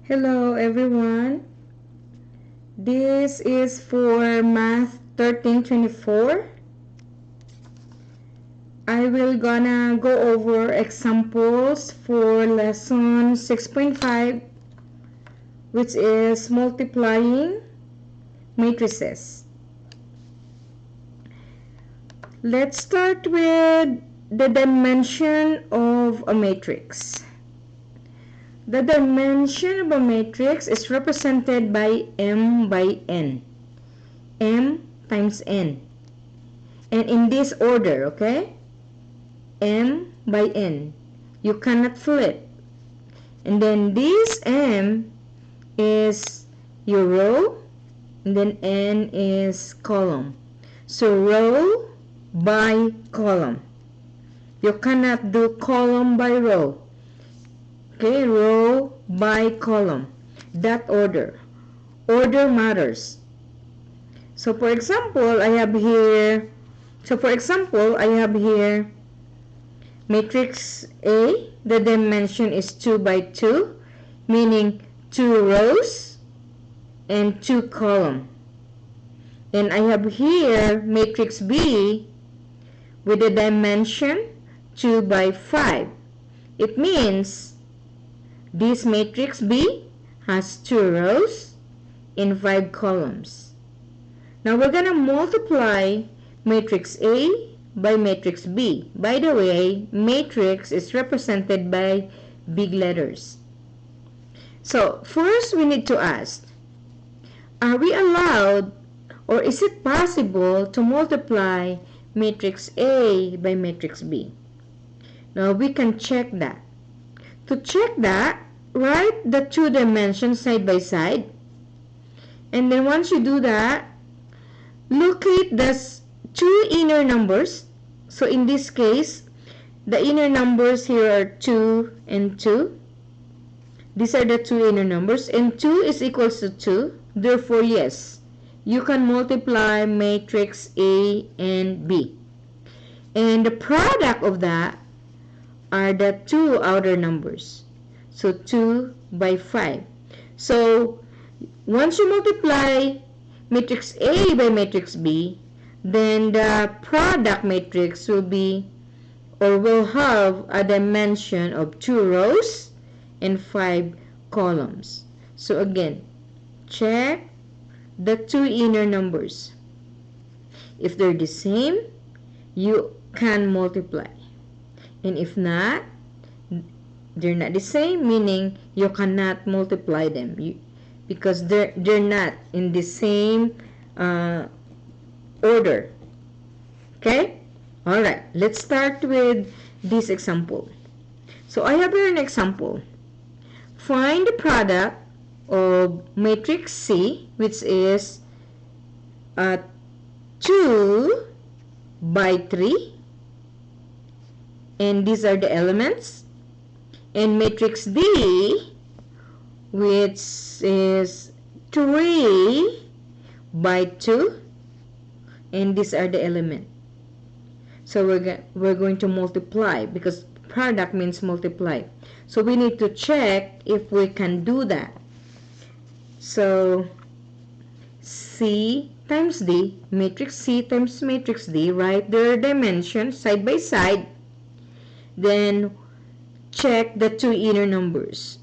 Hello everyone. This is for Math 1324. I will gonna go over examples for lesson 6.5, which is multiplying matrices. Let's start with the dimension of a matrix. The dimension of a matrix is represented by m by n. M times n. And in this order, okay? M by n. You cannot flip. And then this m is your row, and then n is column. So row by column. You cannot do column by row. Okay, row by column. That order. Order matters. So for example, I have here matrix A. The dimension is 2 by 2, meaning 2 rows and 2 columns. And I have here matrix B with the dimension 2 by 5. It means this matrix B has 2 rows and 5 columns. Now we're going to multiply matrix A by matrix B. By the way, matrix is represented by big letters. So first we need to ask, are we allowed or is it possible to multiply matrix A by matrix B? Now we can check that. To check that, write the two dimensions side by side. And then once you do that, locate the two inner numbers. So in this case, the inner numbers here are 2 and 2. These are the two inner numbers. And 2 is equals to 2. Therefore, yes, you can multiply matrix A and B. And the product of that are the two outer numbers. So 2 by 5. So once you multiply matrix A by matrix B, then the product matrix will be or will have a dimension of 2 rows and 5 columns. So again, check the two inner numbers. If they're the same, you can multiply. And if not, they're not the same, meaning you cannot multiply them because they're not in the same order. Okay? Alright, let's start with this example. So I have here an example. Find the product of matrix C, which is 2 by 3. And these are the elements. And matrix D, which is 3 by 2. And these are the elements. So we're going to multiply because product means multiply. So we need to check if we can do that. So C times D, matrix C times matrix D, write their dimensions side by side. Then check the two inner numbers.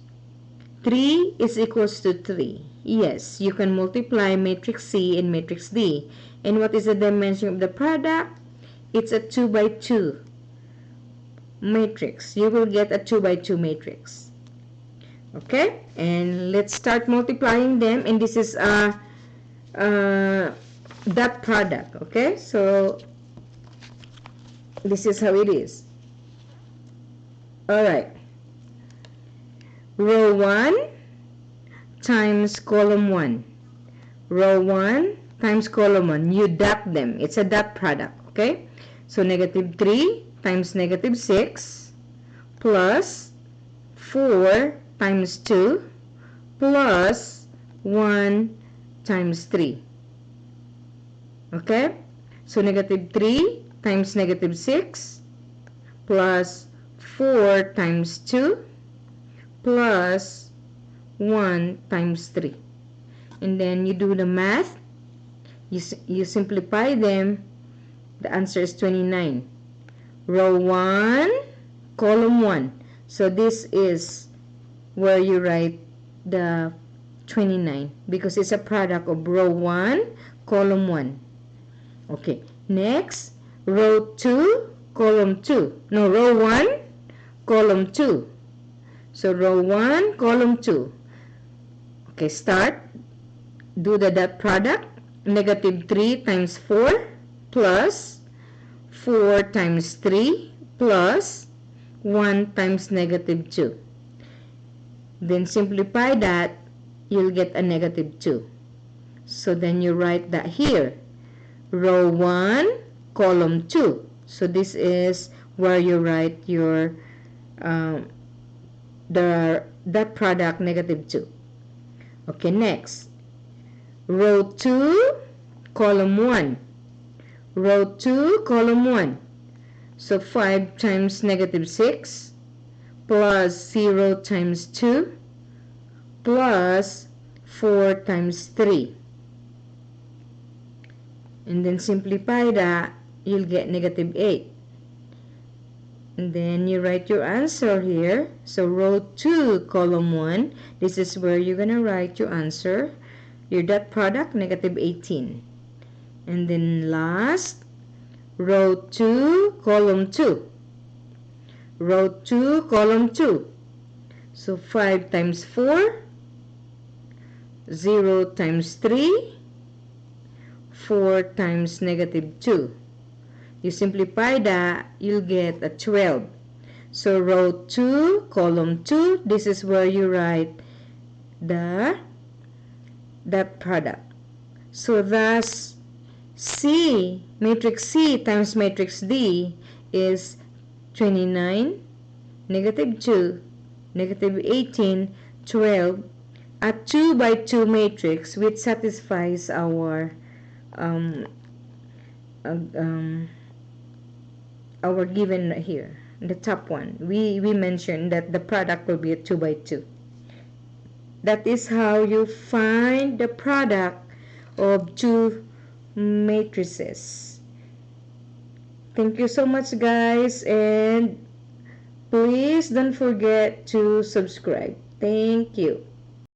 3 is equals to 3. Yes, you can multiply matrix C and matrix D. And what is the dimension of the product? It's a 2 by 2 matrix. You will get a 2 by 2 matrix. Okay? And let's start multiplying them. And this is that product. Okay? So this is how it is. Alright. Row 1 times column 1. Row 1 times column 1. You dot them. It's a dot product. Okay? So negative 3 times negative 6 plus 4 times 2 plus 1 times 3. Okay? So negative 3 times negative 6 plus 4 times 2 plus 1 times 3. And then you do the math. You simplify them. The answer is 29. Row 1, column 1. So this is where you write the 29 because it's a product of row 1, column 1. Okay, next, row 2, column 2. No, row 1, column 2. So row 1, column 2. Okay, start. Do the dot product. Negative 3 times 4 plus 4 times 3 plus 1 times negative 2. Then simplify that, you'll get a negative 2. So then you write that here. Row 1, column 2. So this is where you write your that product negative 2. Okay, next. Row 2, column 1. Row 2, column 1. So 5 times negative 6 plus 0 times 2 plus 4 times 3. And then simplify that, you'll get negative 8. And then you write your answer here. So row 2, column 1, this is where you're going to write your answer. Your dot product, negative 18. And then last, row 2, column 2. Row 2, column 2. So 5 times 4, 0 times 3, 4 times negative 2. You simplify that, you'll get a 12. So row 2, column 2, this is where you write that product. So thus, C, matrix C times matrix D is 29, negative 2, negative 18, 12, a 2 by 2 matrix which satisfies our given here. The top one, we mentioned that the product will be a 2 by 2. That is how you find the product of two matrices. Thank you so much, guys, and please don't forget to subscribe. Thank you.